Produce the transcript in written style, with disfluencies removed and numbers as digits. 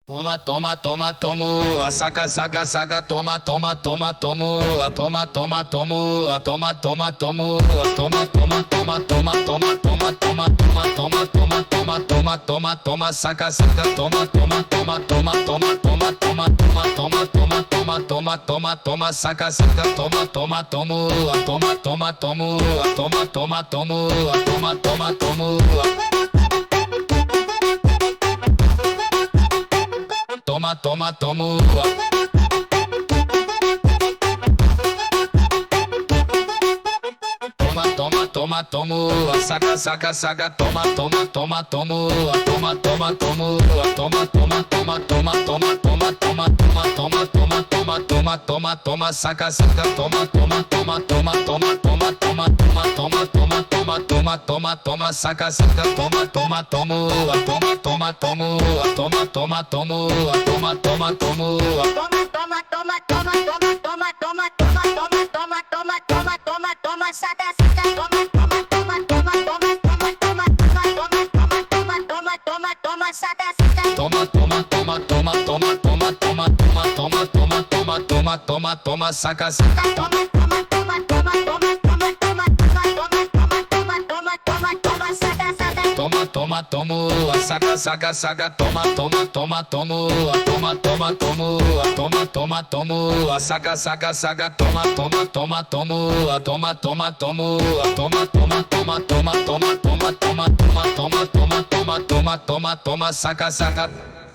Toma, toma, toma, tomo, saca, saca, saca, toma, toma, toma, tomo, toma, toma, tomo, toma, toma, tomo, toma, toma, toma, toma, toma, toma, toma, toma, toma, toma, toma, toma, toma, saca, saca, toma, toma, toma, toma, toma, toma, toma, toma, toma, toma, toma, toma, toma, saca, saca, toma, toma, tomo, toma, toma, tomo, toma, toma, tomo, toma, toma, tomo. Toma, toma, tomo. Toma, toma, toma, tomo. Saca, saca, saca, toma, toma, toma, tomo. Toma, toma, tomo. Toma, toma, toma, toma, toma, toma, toma, toma, toma, toma, toma, toma, toma, saca, saca, toma, toma, toma, toma, toma, toma, toma, toma, toma, toma, toma, toma, toma, saca, saca, toma, toma, tomo. Toma, toma, tomo. Toma, toma, tomo. Toma, toma, tomo. Toma, toma, toma, toma, toma, toma, toma, toma, toma, toma, toma, toma, toma, saca, saca, toma, toma, toma, toma, toma, toma, toma, toma, toma, toma, toma, toma, toma, saca, saca. Toma, toma, toma, toma, toma, toma, toma, toma, toma, toma, toma, toma, toma, toma, saca, saca. Toma, toma, toma, toma, toma, toma, toma, toma, toma, toma, toma, toma, toma, saca, saca. Toma, toma, tomo, saca, saca, saca, toma, toma, toma, tomo, toma, toma, tomo, toma, toma, tomo, saca, saca, saca, toma, toma, toma, tomo, toma, toma, tomo, toma, toma, toma, toma, toma, toma, toma, toma, toma, toma, toma, toma, toma, toma, saca, saca.